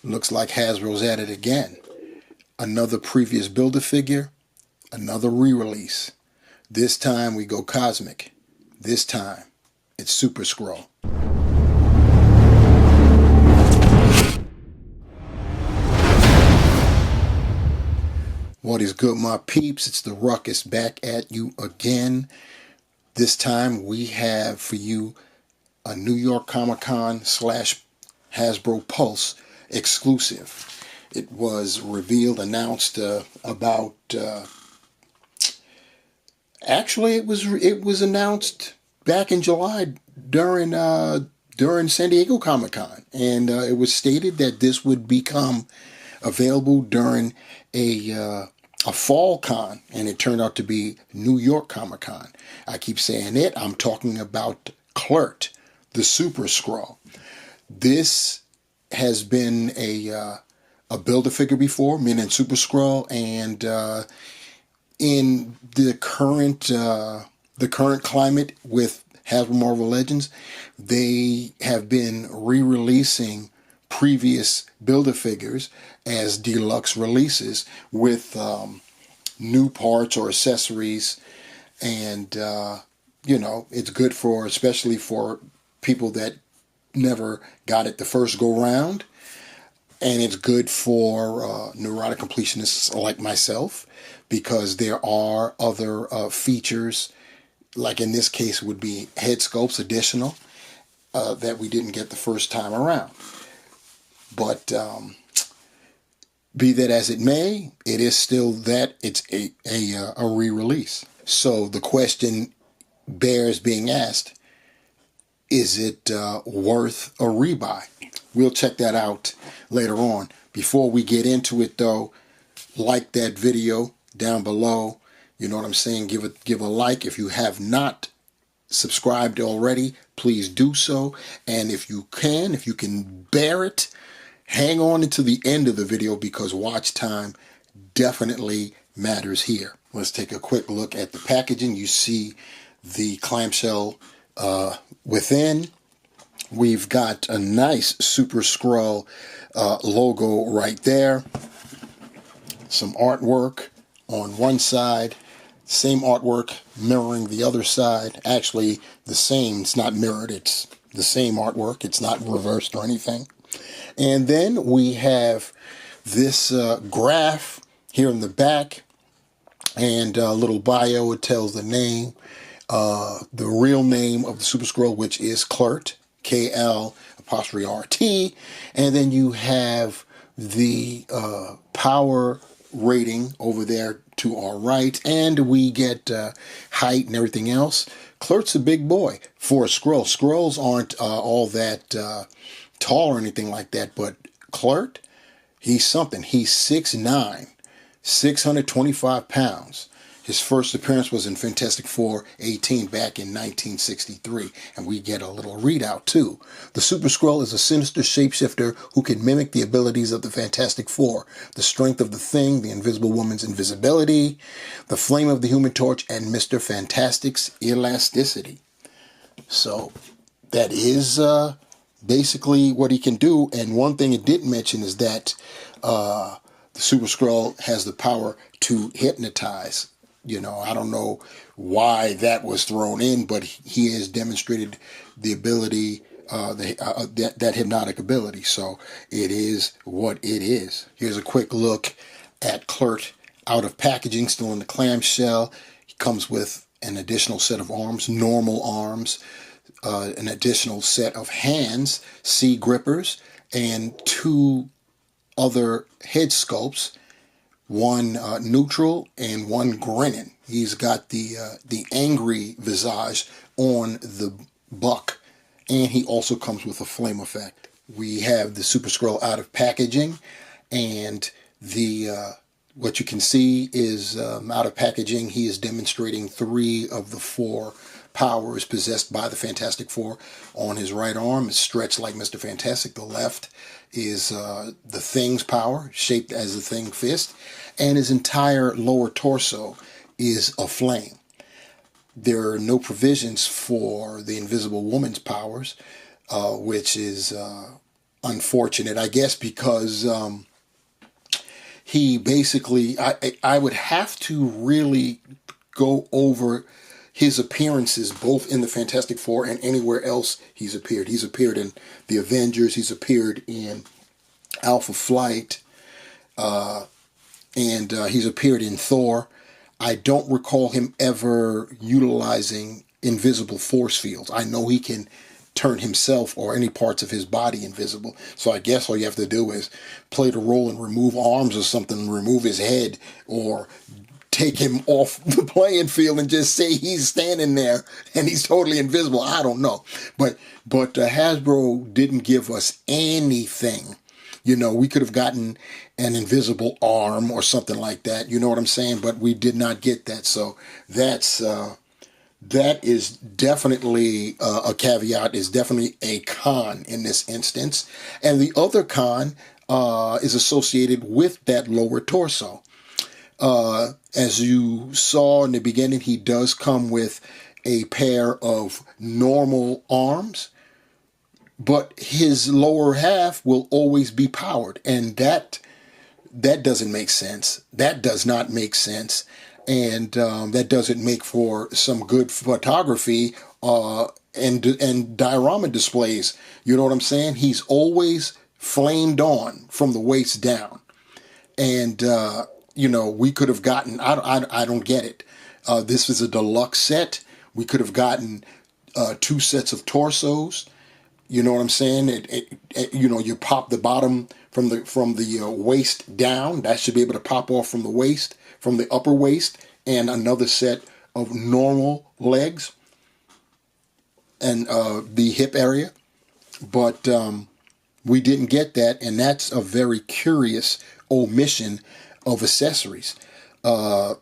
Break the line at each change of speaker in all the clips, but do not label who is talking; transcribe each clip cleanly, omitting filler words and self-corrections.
Looks like Hasbro's at it again. Another previous Build-A-Figure, another re-release. This time we go cosmic. This time it's Super Skrull. What is good, my peeps? It's the Ruckus back at you again. This time we have for you a New York Comic Con / Hasbro Pulse exclusive. It was revealed, announced about. Actually, it was announced back in July during San Diego Comic Con, and it was stated that this would become available during a fall con, and it turned out to be New York Comic Con. I keep saying it. I'm talking about Clert, the Super Skrull. This has been a Build-A-Figure before, meaning Super Skrull, and in the current climate with Hasbro Marvel Legends, they have been re-releasing previous Build-A-Figures as deluxe releases with new parts or accessories, and it's good for, especially for people that never got it the first go round, and it's good for neurotic completionists like myself, because there are other features, like in this case would be head sculpts additional that we didn't get the first time around. But be that as it may, it is still that it's a re-release. So the question bears being asked, is it worth a rebuy? We'll check that out later on. Before we get into it though, like that video down below. You know what I'm saying? Give a like. If you have not subscribed already, please do so. And if you can bear it, hang on until the end of the video, because watch time definitely matters here. Let's take a quick look at the packaging. You see the clamshell within. We've got a nice Super Skrull logo right there. Some artwork on one side, same artwork mirroring the other side. Actually, the same. It's not mirrored. It's the same artwork. It's not reversed or anything. And then we have this graph here in the back, and a little bio. It tells the name, the real name of the Super Skrull, which is Clert, KL''RT. And then you have the power rating over there to our right, and we get height and everything else. Clert's a big boy for a Skrull. Skrulls aren't all that tall or anything like that, but Clert, he's something. He's 6'9", 625 pounds. His first appearance was in Fantastic Four 18 back in 1963, and we get a little readout too. The Super Skrull is a sinister shapeshifter who can mimic the abilities of the Fantastic Four, the strength of the Thing, the Invisible Woman's invisibility, the flame of the Human Torch, and Mr. Fantastic's elasticity. So that is basically what he can do. And one thing it didn't mention is that the Super Skrull has the power to hypnotize. I don't know why that was thrown in, but he has demonstrated the ability, that hypnotic ability. So it is what it is. Here's a quick look at Clert out of packaging, still in the clamshell. He comes with an additional set of arms, normal arms, an additional set of hands, C grippers, and two other head sculpts. One neutral and one grinning. He's got the angry visage on the buck, and he also comes with a flame effect. We have the Super Skrull out of packaging, and the what you can see is out of packaging. He is demonstrating 3 of the 4 powers possessed by the Fantastic Four. On his right arm is stretched like Mr. Fantastic. The left is the Thing's power, shaped as the Thing fist, and his entire lower torso is aflame. There are no provisions for the Invisible Woman's powers, which is unfortunate, I guess, because he basically, I would have to really go over his appearances both in the Fantastic Four and anywhere else he's appeared. He's appeared in the Avengers, he's appeared in Alpha Flight, and he's appeared in Thor. I don't recall him ever utilizing invisible force fields. I know he can turn himself or any parts of his body invisible. So I guess all you have to do is play the role and remove arms or something, remove his head, or take him off the playing field and just say he's standing there and he's totally invisible. I don't know. But Hasbro didn't give us anything. You know, we could have gotten an invisible arm or something like that. You know what I'm saying? But we did not get that. So that is definitely a caveat, is definitely a con in this instance. And the other con is associated with that lower torso. As you saw in the beginning, he does come with a pair of normal arms, but his lower half will always be powered. And that doesn't make sense. That does not make sense. And that doesn't make for some good photography and diorama displays. You know what I'm saying? He's always flamed on from the waist down. And, you know, we could have gotten, I don't get it. This is a deluxe set. We could have gotten 2 sets of torsos. You know what I'm saying? You know, you pop the bottom from the waist down. That should be able to pop off from the waist, from the upper waist, and another set of normal legs and the hip area. But we didn't get that, and that's a very curious omission of accessories. I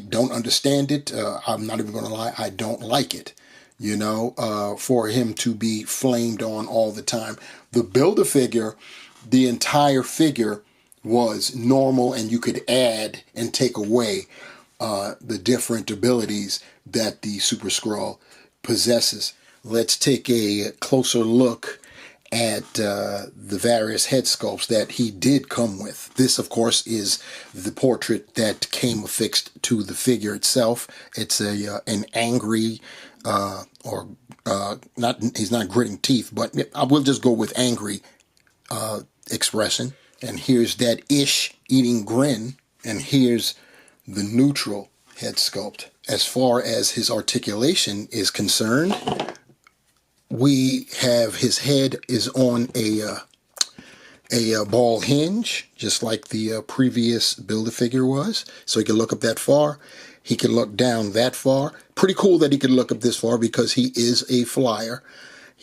don't understand it. I'm not even going to lie. I don't like it. You know, for him to be flamed on all the time. The Build-A-Figure, the entire figure was normal, and you could add and take away the different abilities that the Super Skrull possesses. Let's take a closer look at the various head sculpts that he did come with. This, of course, is the portrait that came affixed to the figure itself. It's an angry, he's not gritting teeth, but I will just go with angry expression. And here's that eating grin. And here's the neutral head sculpt. As far as his articulation is concerned, we have his head is on a ball hinge, just like the previous Build-A-Figure was. So he can look up that far. He can look down that far. Pretty cool that he can look up this far because he is a flyer.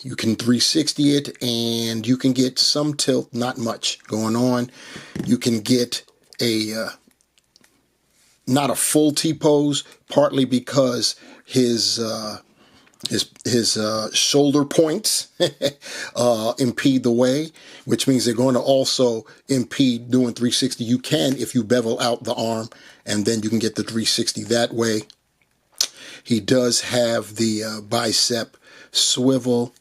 You can 360 it, and you can get some tilt, not much going on. You can get not a full T-pose, partly because his shoulder points impede the way, which means they're going to also impede doing 360. You can if you bevel out the arm, and then you can get the 360 that way. He does have the bicep swivel.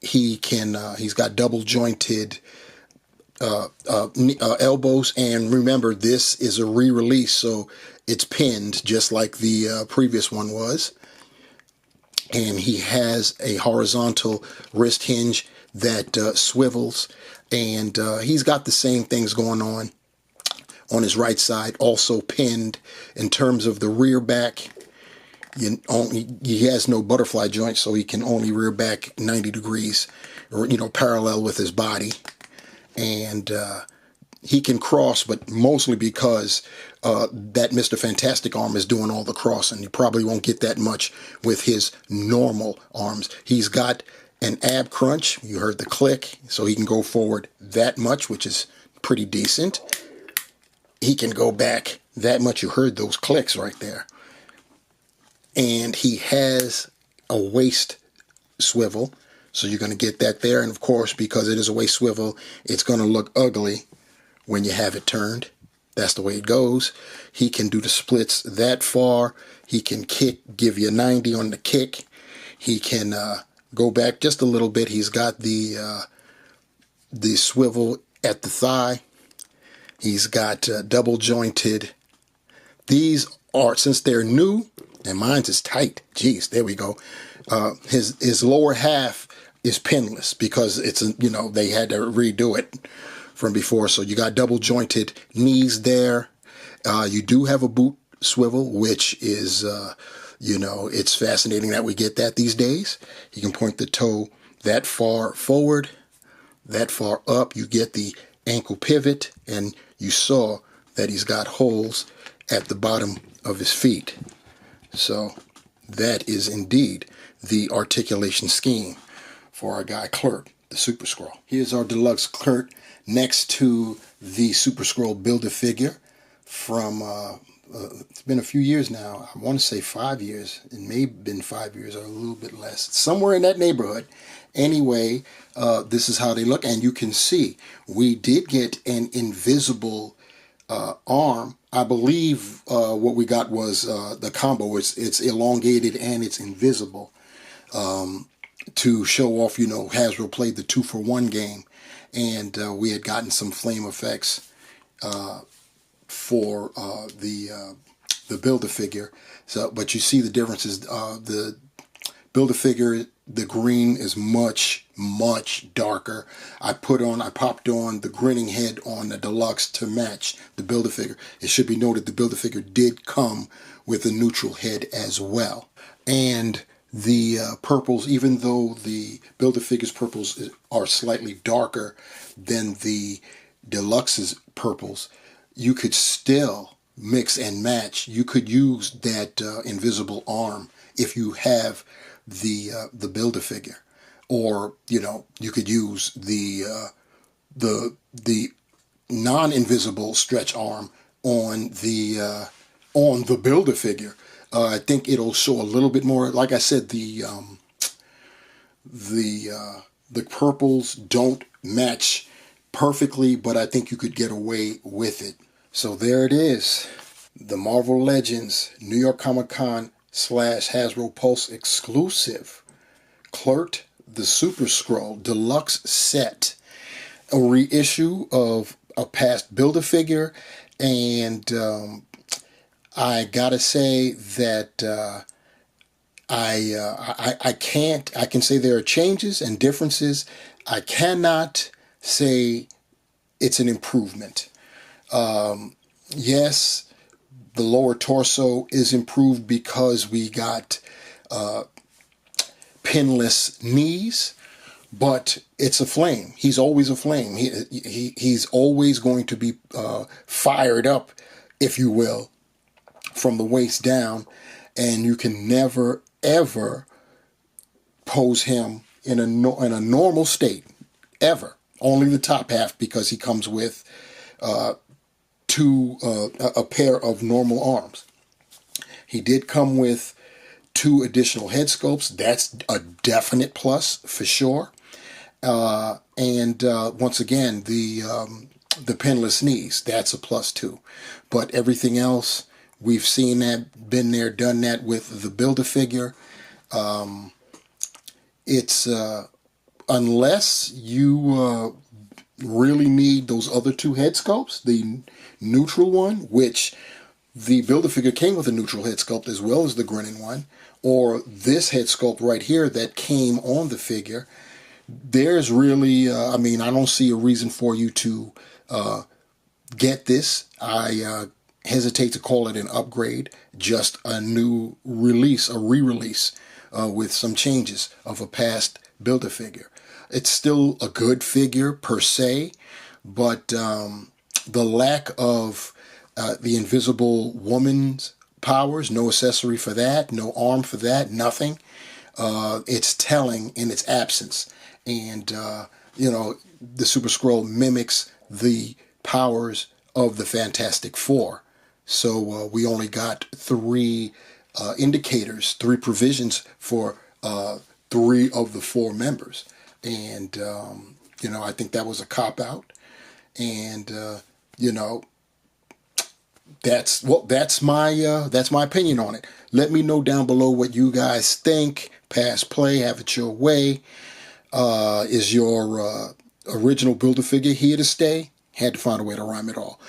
He's got double jointed elbows, and remember, this is a re-release, so it's pinned just like the previous one was. And he has a horizontal wrist hinge that swivels, and he's got the same things going on his right side, also pinned. In terms of the rear back, he has no butterfly joint, so he can only rear back 90 degrees, or parallel with his body. And he can cross, but mostly because that Mr. Fantastic arm is doing all the crossing. You probably won't get that much with his normal arms. He's got an ab crunch. You heard the click, so he can go forward that much, which is pretty decent. He can go back that much. You heard those clicks right there. And he has a waist swivel, so you're going to get that there. And of course, because it is a waist swivel, it's going to look ugly when you have it turned. That's the way it goes. He can do the splits that far. He can kick, give you a 90 on the kick. He can go back just a little bit. He's got the swivel at the thigh. He's got double jointed. These are, since they're new, and mine's is tight. Geez, there we go. His lower half is pinless because it's they had to redo it from before. So you got double jointed knees there. You do have a boot swivel, which is it's fascinating that we get that these days. You can point the toe that far forward, that far up. You get the ankle pivot, and you saw that he's got holes at the bottom of his feet. So that is indeed the articulation scheme for our guy Clerk, the Super Skrull. Here's our deluxe Clerk next to the Super Skrull Build-A-Figure from, it's been a few years now. I want to say 5 years. It may have been 5 years or a little bit less. Somewhere in that neighborhood. Anyway, this is how they look. And you can see we did get an invisible arm. I believe what we got was the combo. It's elongated and it's invisible to show off, Hasbro played the 2-for-1 game, and we had gotten some flame effects for the Build-A-Figure. So, but you see the differences. The Build-A-Figure, the green is much darker. I popped on the grinning head on the deluxe to match the Build-A-Figure. It should be noted the Build-A-Figure did come with a neutral head as well. And the purples, even though the Build-A-Figure's purples are slightly darker than the deluxe's purples, you could still mix and match. You could use that invisible arm if you have the Build-A-Figure, or you could use the non-invisible stretch arm on the Build-A-Figure. I think it'll show a little bit more. Like I said, the purples don't match perfectly, but I think you could get away with it. So there it is, the Marvel Legends New York Comic Con / Hasbro Pulse exclusive Clerk the Super Skrull deluxe set, a reissue of a past Build-A-Figure, and I gotta say that I can say there are changes and differences. I cannot say it's an improvement. Yes, the lower torso is improved because we got pinless knees, but it's a flame. He's always a flame. He's always going to be fired up, if you will, from the waist down, and you can never ever pose him in a normal state, ever. Only the top half, because he comes with a pair of normal arms. He did come with 2 additional head sculpts. That's a definite plus for sure. And once again, the pinless knees, that's a plus too. But everything else, we've seen that, been there, done that with the Build-A-Figure. It's unless you really need those other 2 head sculpts, the neutral one, which the Build-A-Figure came with a neutral head sculpt as well as the grinning one, or this head sculpt right here that came on the figure, there's really, I don't see a reason for you to get this. I hesitate to call it an upgrade, just a new release, a re-release with some changes of a past Build-A-Figure. It's still a good figure per se, but the lack of the Invisible Woman's powers, no accessory for that, no arm for that, nothing. It's telling in its absence. And, the Super Skrull mimics the powers of the Fantastic Four. So we only got 3 indicators, 3 provisions for 3 of the 4 members. And, I think that was a cop-out. And, that's my opinion on it. Let me know down below what you guys think. Pass, play, have it your way. Is your original Build-A-Figure here to stay? Had to find a way to rhyme it all.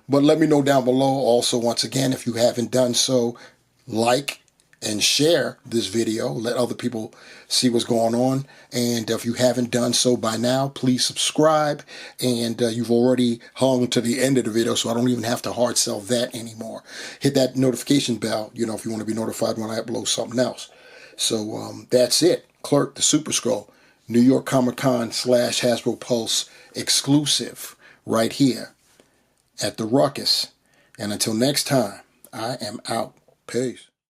But let me know down below. Also, once again, if you haven't done so, like and share this video. Let other people see what's going on. And if you haven't done so by now, please subscribe. And you've already hung to the end of the video, so I don't even have to hard sell that anymore. Hit that notification bell, you know, if you want to be notified when I upload something else. So that's it. Clerk, the Super Skrull, New York Comic Con / Hasbro Pulse exclusive right here at the Ruckus. And until next time, I am out. Peace.